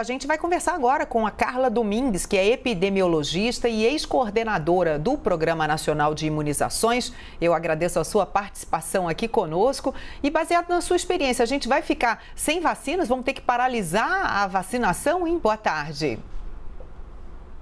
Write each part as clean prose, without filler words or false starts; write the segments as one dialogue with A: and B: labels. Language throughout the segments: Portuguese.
A: A gente vai conversar agora com a Carla Domingues, que é epidemiologista e ex-coordenadora do Programa Nacional de Imunizações. Eu agradeço a sua participação aqui conosco. E baseado na sua experiência, a gente vai ficar sem vacinas? Vamos ter que paralisar a vacinação? Boa tarde.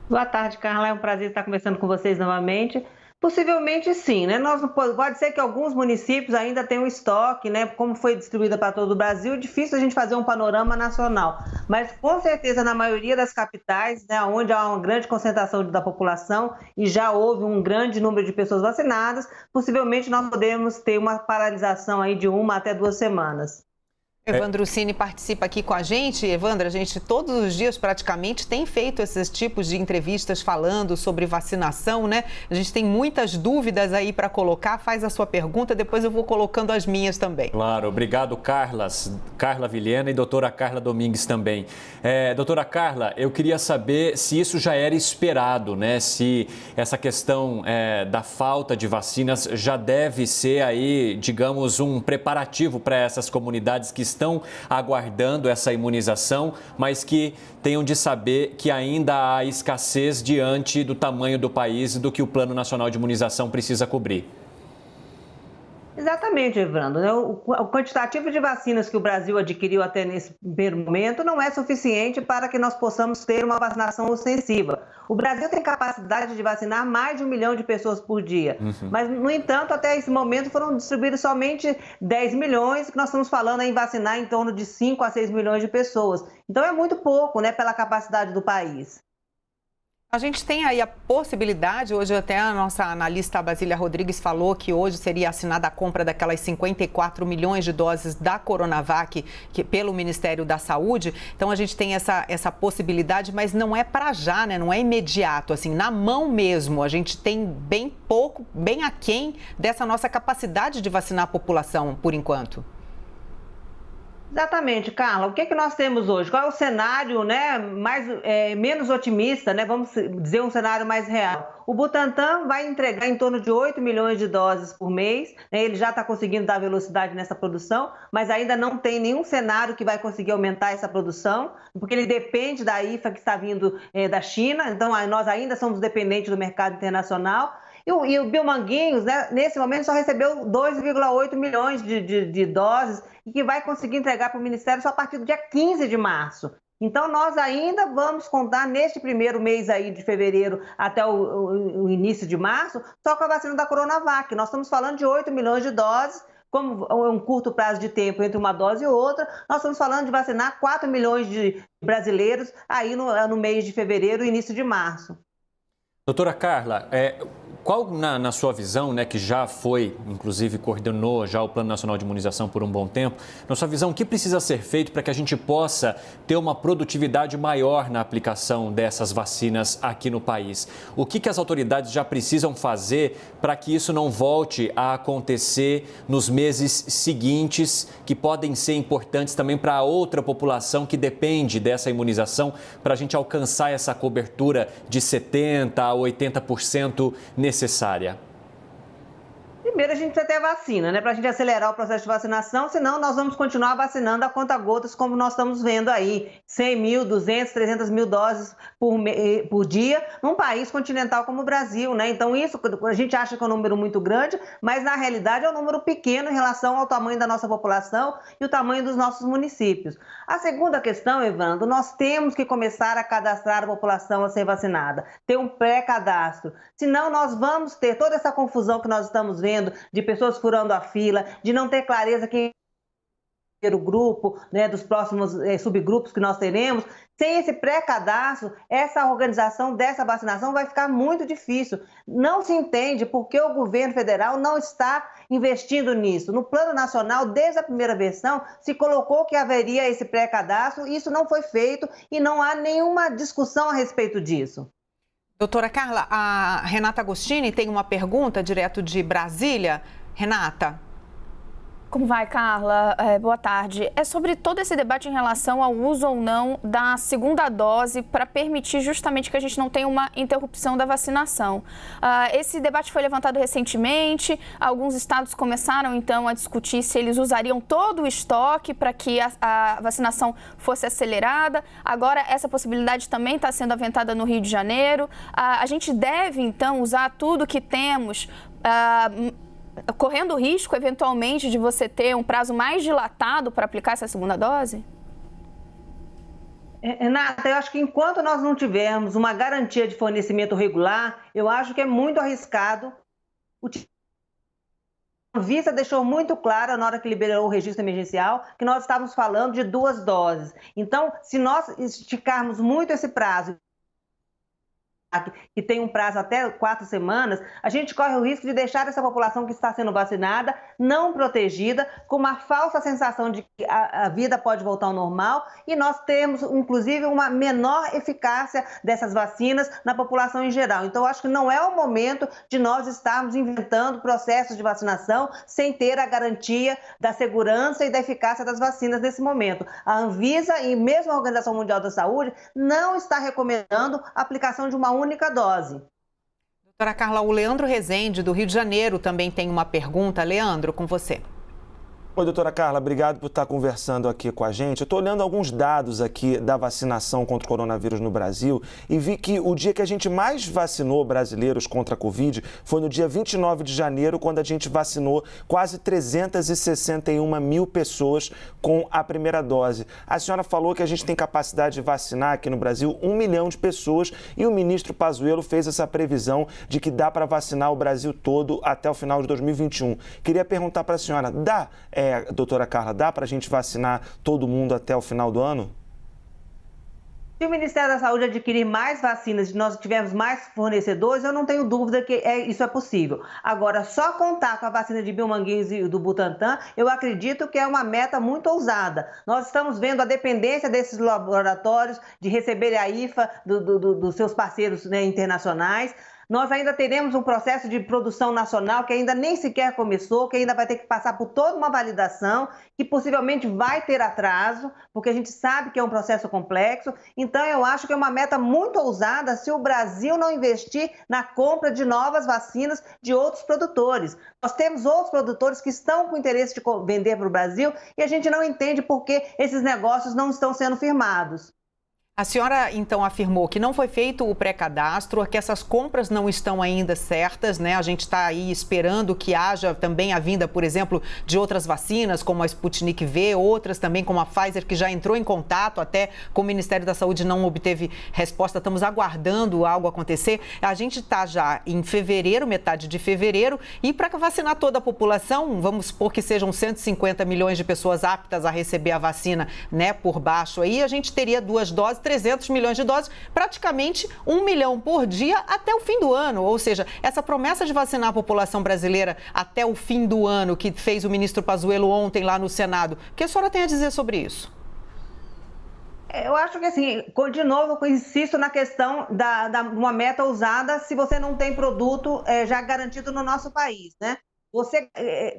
B: Boa tarde, Carla. É um prazer estar conversando com vocês novamente. Possivelmente sim, né? Pode ser que alguns municípios ainda tenham estoque, né? Como foi distribuída para todo o Brasil, é difícil a gente fazer um panorama nacional. Mas com certeza na maioria das capitais, né, onde há uma grande concentração da população e já houve um grande número de pessoas vacinadas, possivelmente nós podemos ter uma paralisação aí de 1 até 2 semanas.
A: Evandro Cini participa aqui com a gente. Evandro, a gente todos os dias praticamente tem feito esses tipos de entrevistas falando sobre vacinação, né? A gente tem muitas dúvidas aí para colocar. Faz a sua pergunta, depois eu vou colocando as minhas também.
C: Claro, obrigado, Carla Vilhena e doutora Carla Domingues também. Doutora Carla, eu queria saber se isso já era esperado, né? Se essa questão da falta de vacinas já deve ser aí, digamos, um preparativo para essas comunidades que estão aguardando essa imunização, mas que tenham de saber que ainda há escassez diante do tamanho do país e do que o Plano Nacional de Imunização precisa cobrir.
B: Exatamente, Evandro. O quantitativo de vacinas que o Brasil adquiriu até nesse primeiro momento não é suficiente para que nós possamos ter uma vacinação ostensiva. O Brasil tem capacidade de vacinar mais de 1 milhão de pessoas por dia. Mas, no entanto, até esse momento foram distribuídos somente 10 milhões, que nós estamos falando em vacinar em torno de 5 a 6 milhões de pessoas. Então, é muito pouco, né, pela capacidade do país.
A: A gente tem aí a possibilidade, hoje até a nossa analista Basília Rodrigues falou que hoje seria assinada a compra daquelas 54 milhões de doses da Coronavac pelo Ministério da Saúde. Então a gente tem essa possibilidade, mas não é para já, né? Não é imediato, assim, na mão mesmo. A gente tem bem pouco, bem aquém dessa nossa capacidade de vacinar a população, por enquanto.
B: Exatamente, Carla. O que nós temos hoje? Qual é o cenário, né, menos otimista, né? Vamos dizer um cenário mais real. O Butantan vai entregar em torno de 8 milhões de doses por mês, né? Ele já está conseguindo dar velocidade nessa produção, mas ainda não tem nenhum cenário que vai conseguir aumentar essa produção, porque ele depende da IFA que está vindo da China, então nós ainda somos dependentes do mercado internacional. E o Biomanguinhos, né, nesse momento, só recebeu 2,8 milhões de doses e que vai conseguir entregar para o Ministério só a partir do dia 15 de março. Então, nós ainda vamos contar neste primeiro mês aí de fevereiro até o início de março, só com a vacina da Coronavac. Nós estamos falando de 8 milhões de doses, como é um curto prazo de tempo entre uma dose e outra, nós estamos falando de vacinar 4 milhões de brasileiros aí no mês de fevereiro e início de março.
C: Doutora Carla, qual na sua visão, né, que já foi, inclusive coordenou já o Plano Nacional de Imunização por um bom tempo, na sua visão, o que precisa ser feito para que a gente possa ter uma produtividade maior na aplicação dessas vacinas aqui no país? O que as autoridades já precisam fazer para que isso não volte a acontecer nos meses seguintes, que podem ser importantes também para a outra população que depende dessa imunização, para a gente alcançar essa cobertura de 70% a 80% necessária?
B: Primeiro, a gente precisa ter a vacina, né? Para a gente acelerar o processo de vacinação, senão nós vamos continuar vacinando a conta-gotas, como nós estamos vendo aí, 100 mil, 200, 300 mil doses por dia, num país continental como o Brasil, né? Então, isso a gente acha que é um número muito grande, mas na realidade é um número pequeno em relação ao tamanho da nossa população e o tamanho dos nossos municípios. A segunda questão, Evandro, nós temos que começar a cadastrar a população a ser vacinada, ter um pré-cadastro, senão nós vamos ter toda essa confusão que nós estamos vendo, de pessoas furando a fila, de não ter clareza quem é o grupo, né, dos próximos subgrupos que nós teremos. Sem esse pré-cadastro, essa organização dessa vacinação vai ficar muito difícil. Não se entende porque o governo federal não está investindo nisso. No Plano Nacional, desde a primeira versão, se colocou que haveria esse pré-cadastro, isso não foi feito e não há nenhuma discussão a respeito disso.
A: Doutora Carla, a Renata Agostini tem uma pergunta direto de Brasília. Renata.
D: Como vai, Carla? Boa tarde. É sobre todo esse debate em relação ao uso ou não da segunda dose para permitir justamente que a gente não tenha uma interrupção da vacinação. Esse debate foi levantado recentemente, alguns estados começaram então a discutir se eles usariam todo o estoque para que a vacinação fosse acelerada. Agora essa possibilidade também está sendo aventada no Rio de Janeiro. A gente deve então usar tudo que temos, correndo o risco, eventualmente, de você ter um prazo mais dilatado para aplicar essa segunda dose?
B: Renata, eu acho que enquanto nós não tivermos uma garantia de fornecimento regular, eu acho que é muito arriscado. A Anvisa deixou muito claro, na hora que liberou o registro emergencial, que nós estávamos falando de 2 doses. Então, se nós esticarmos muito esse prazo, que tem um prazo até 4 semanas, a gente corre o risco de deixar essa população que está sendo vacinada não protegida, com uma falsa sensação de que a vida pode voltar ao normal, e nós temos, inclusive, uma menor eficácia dessas vacinas na população em geral. Então, eu acho que não é o momento de nós estarmos inventando processos de vacinação sem ter a garantia da segurança e da eficácia das vacinas nesse momento. A Anvisa e mesmo a Organização Mundial da Saúde não está recomendando a aplicação de uma única dose.
A: Doutora Carla, o Leandro Rezende, do Rio de Janeiro, também tem uma pergunta. Leandro, com você.
E: Oi, doutora Carla, obrigado por estar conversando aqui com a gente. Eu estou olhando alguns dados aqui da vacinação contra o coronavírus no Brasil e vi que o dia que a gente mais vacinou brasileiros contra a Covid foi no dia 29 de janeiro, quando a gente vacinou quase 361 mil pessoas com a primeira dose. A senhora falou que a gente tem capacidade de vacinar aqui no Brasil 1 milhão de pessoas e o ministro Pazuello fez essa previsão de que dá para vacinar o Brasil todo até o final de 2021. Queria perguntar para a senhora, doutora Carla, dá para a gente vacinar todo mundo até o final do ano?
B: Se o Ministério da Saúde adquirir mais vacinas e nós tivermos mais fornecedores, eu não tenho dúvida que isso é possível. Agora, só contar com a vacina de Biomanguinhos e do Butantan, eu acredito que é uma meta muito ousada. Nós estamos vendo a dependência desses laboratórios de receberem a IFA dos seus parceiros, né, internacionais. Nós ainda teremos um processo de produção nacional que ainda nem sequer começou, que ainda vai ter que passar por toda uma validação, que possivelmente vai ter atraso, porque a gente sabe que é um processo complexo. Então, eu acho que é uma meta muito ousada se o Brasil não investir na compra de novas vacinas de outros produtores. Nós temos outros produtores que estão com interesse de vender para o Brasil e a gente não entende por que esses negócios não estão sendo firmados.
A: A senhora, então, afirmou que não foi feito o pré-cadastro, que essas compras não estão ainda certas, né? A gente está aí esperando que haja também a vinda, por exemplo, de outras vacinas, como a Sputnik V, outras também, como a Pfizer, que já entrou em contato até com o Ministério da Saúde, não obteve resposta. Estamos aguardando algo acontecer. A gente está já em fevereiro, metade de fevereiro, e para vacinar toda a população, vamos supor que sejam 150 milhões de pessoas aptas a receber a vacina, né, por baixo aí, a gente teria 2 doses, 300 milhões de doses, praticamente 1 milhão por dia até o fim do ano. Ou seja, essa promessa de vacinar a população brasileira até o fim do ano, que fez o ministro Pazuello ontem lá no Senado, o que a senhora tem a dizer sobre isso?
B: Eu acho que, assim, de novo, eu insisto na questão de uma meta ousada se você não tem produto já garantido no nosso país, né? Você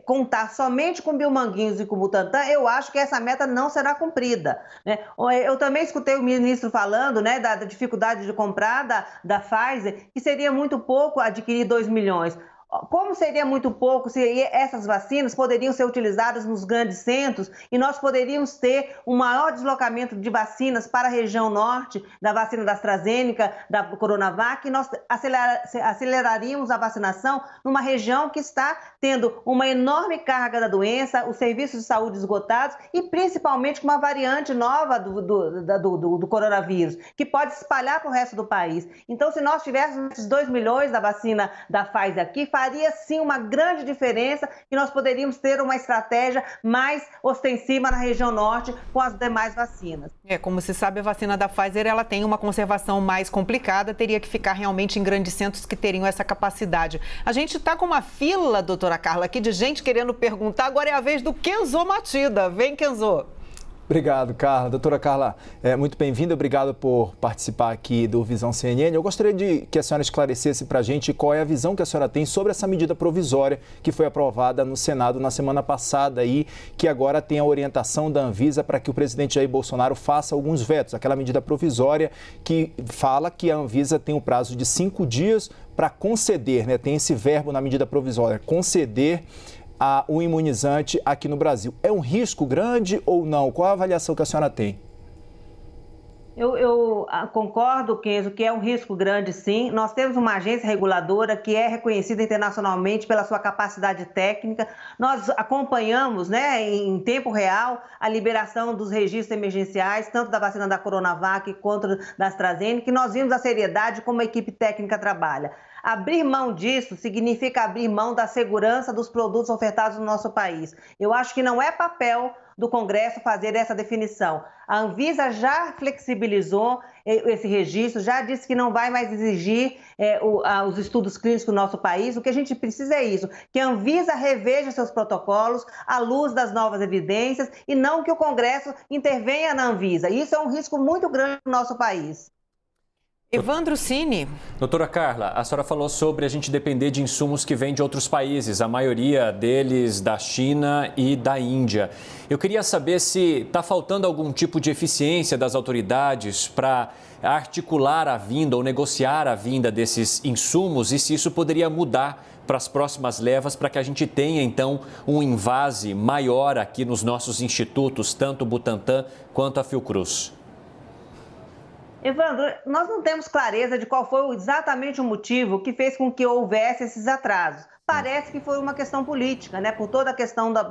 B: contar somente com Biomanguinhos e com Butantan, eu acho que essa meta não será cumprida, né? Eu também escutei o ministro falando, né, da dificuldade de comprar da Pfizer, que seria muito pouco adquirir 2 milhões. Como seria muito pouco se essas vacinas poderiam ser utilizadas nos grandes centros e nós poderíamos ter um maior deslocamento de vacinas para a região norte, da vacina da AstraZeneca, da Coronavac, e nós aceleraríamos a vacinação numa região que está tendo uma enorme carga da doença, os serviços de saúde esgotados e principalmente com uma variante nova do coronavírus, que pode se espalhar para o resto do país. Então, se nós tivéssemos esses 2 milhões da vacina da Pfizer aqui, faria sim uma grande diferença e nós poderíamos ter uma estratégia mais ostensiva na região norte com as demais vacinas.
A: Como se sabe, a vacina da Pfizer ela tem uma conservação mais complicada, teria que ficar realmente em grandes centros que teriam essa capacidade. A gente está com uma fila, doutora Carla, aqui de gente querendo perguntar, agora é a vez do Kenzo Matida. Vem, Kenzo.
F: Obrigado, Carla. Doutora Carla, muito bem-vinda. Obrigado por participar aqui do Visão CNN. Eu gostaria de que a senhora esclarecesse para a gente qual é a visão que a senhora tem sobre essa medida provisória que foi aprovada no Senado na semana passada e que agora tem a orientação da Anvisa para que o presidente Jair Bolsonaro faça alguns vetos. Aquela medida provisória que fala que a Anvisa tem um prazo de 5 dias para conceder, né? Tem esse verbo na medida provisória, conceder o imunizante aqui no Brasil. É um risco grande ou não? Qual a avaliação que a senhora tem?
B: Eu concordo, Kenzo, que é um risco grande, sim. Nós temos uma agência reguladora que é reconhecida internacionalmente pela sua capacidade técnica. Nós acompanhamos, né, em tempo real a liberação dos registros emergenciais, tanto da vacina da Coronavac quanto da AstraZeneca, que nós vimos a seriedade como a equipe técnica trabalha. Abrir mão disso significa abrir mão da segurança dos produtos ofertados no nosso país. Eu acho que não é papel do Congresso fazer essa definição. A Anvisa já flexibilizou esse registro, já disse que não vai mais exigir os estudos clínicos no nosso país. O que a gente precisa é isso, que a Anvisa reveja seus protocolos à luz das novas evidências e não que o Congresso intervenha na Anvisa. Isso é um risco muito grande no nosso país.
A: Evandro Cini.
C: Doutora Carla, a senhora falou sobre a gente depender de insumos que vêm de outros países, a maioria deles da China e da Índia. Eu queria saber se está faltando algum tipo de eficiência das autoridades para articular a vinda ou negociar a vinda desses insumos e se isso poderia mudar para as próximas levas, para que a gente tenha, então, um invase maior aqui nos nossos institutos, tanto o Butantan quanto a Fiocruz.
B: Evandro, nós não temos clareza de qual foi exatamente o motivo que fez com que houvesse esses atrasos. Parece que foi uma questão política, né? Por toda a questão do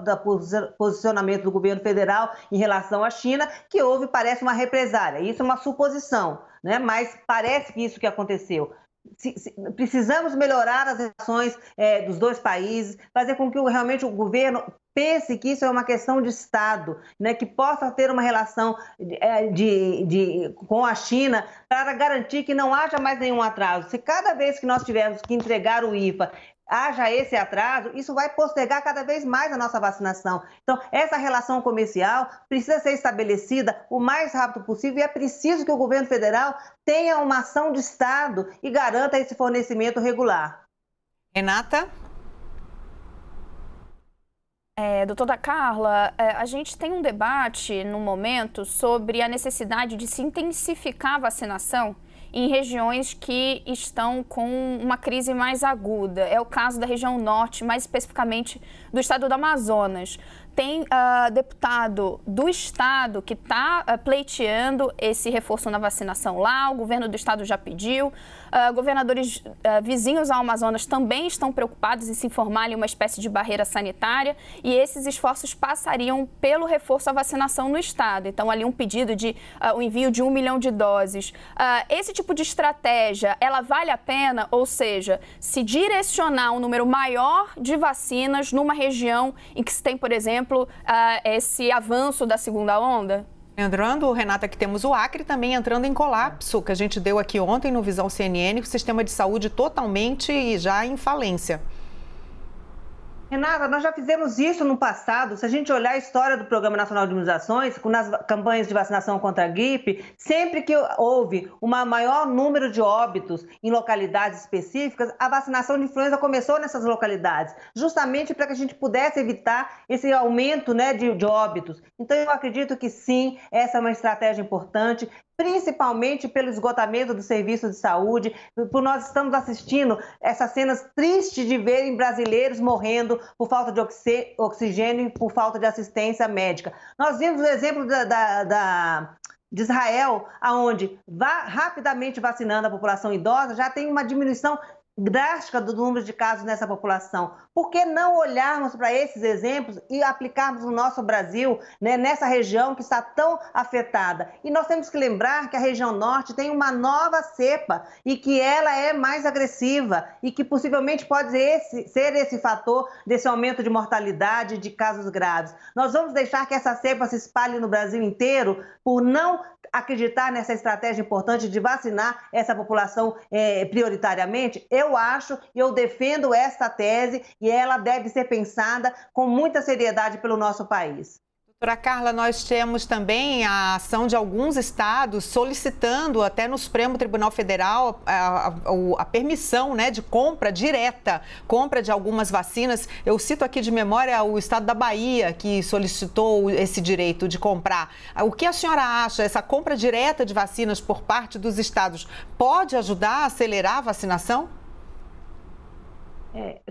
B: posicionamento do governo federal em relação à China, que houve, parece, uma represália. Isso é uma suposição, né? Mas parece que isso que aconteceu. Precisamos melhorar as relações dos dois países, fazer com que realmente o governo pense que isso é uma questão de Estado, né, que possa ter uma relação com a China para garantir que não haja mais nenhum atraso. Se cada vez que nós tivermos que entregar o IFA haja esse atraso, isso vai postergar cada vez mais a nossa vacinação. Então, essa relação comercial precisa ser estabelecida o mais rápido possível e é preciso que o governo federal tenha uma ação de Estado e garanta esse fornecimento regular.
A: Renata?
D: Doutora Carla, a gente tem um debate no momento sobre a necessidade de se intensificar a vacinação em regiões que estão com uma crise mais aguda. É o caso da região norte, mais especificamente do estado do Amazonas. Tem deputado do estado que está pleiteando esse reforço na vacinação lá, o governo do estado já pediu, governadores vizinhos ao Amazonas também estão preocupados em se informarem uma espécie de barreira sanitária e esses esforços passariam pelo reforço à vacinação no estado. Então, ali um pedido de o envio de 1 milhão de doses. Esse tipo de estratégia, ela vale a pena? Ou seja, se direcionar um número maior de vacinas numa região em que se tem, por exemplo, esse avanço da segunda onda?
A: Lembrando, Renata, que temos o Acre também entrando em colapso, que a gente deu aqui ontem no Visão CNN, o sistema de saúde totalmente já em falência.
B: Renata, nós já fizemos isso no passado. Se a gente olhar a história do Programa Nacional de Imunizações, nas campanhas de vacinação contra a gripe, sempre que houve um maior número de óbitos em localidades específicas, a vacinação de influenza começou nessas localidades, justamente para que a gente pudesse evitar esse aumento, né, de óbitos. Então, eu acredito que sim, essa é uma estratégia importante, principalmente pelo esgotamento do serviço de saúde, por nós estamos assistindo essas cenas tristes de verem brasileiros morrendo por falta de oxigênio e por falta de assistência médica. Nós vimos o exemplo de Israel, onde rapidamente vacinando a população idosa, já tem uma diminuição drástica do número de casos nessa população. Por que não olharmos para esses exemplos e aplicarmos no nosso Brasil, né, nessa região que está tão afetada? E nós temos que lembrar que a região norte tem uma nova cepa e que ela é mais agressiva e que possivelmente pode ser esse fator desse aumento de mortalidade de casos graves. Nós vamos deixar que essa cepa se espalhe no Brasil inteiro por não acreditar nessa estratégia importante de vacinar essa população prioritariamente? Eu acho e eu defendo esta tese e ela deve ser pensada com muita seriedade pelo nosso país.
A: Doutora Carla, nós temos também a ação de alguns estados solicitando até no Supremo Tribunal Federal a permissão, né, de compra direta, compra de algumas vacinas. Eu cito aqui de memória o estado da Bahia, que solicitou esse direito de comprar. O que a senhora acha? Essa compra direta de vacinas por parte dos estados pode ajudar a acelerar a vacinação?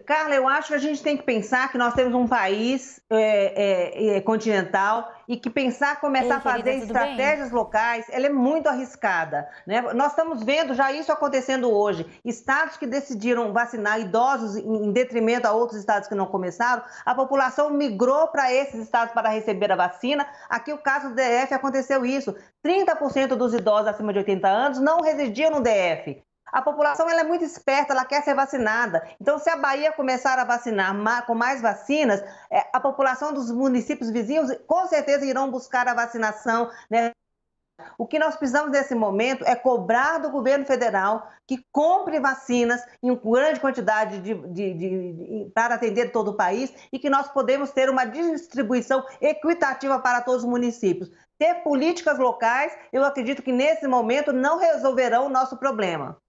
B: Carla, eu acho que a gente tem que pensar que nós temos um país continental e que começar a fazer estratégias locais, ela é muito arriscada, né? Nós estamos vendo já isso acontecendo hoje. Estados que decidiram vacinar idosos em detrimento a outros estados que não começaram, a população migrou para esses estados para receber a vacina. Aqui o caso do DF aconteceu isso. 30% dos idosos acima de 80 anos não residiam no DF. A população ela é muito esperta, ela quer ser vacinada. Então, se a Bahia começar a vacinar com mais vacinas, a população dos municípios vizinhos com certeza irão buscar a vacinação, né? O que nós precisamos nesse momento é cobrar do governo federal que compre vacinas em grande quantidade para atender todo o país e que nós podemos ter uma distribuição equitativa para todos os municípios. Ter políticas locais, eu acredito que nesse momento não resolverão o nosso problema.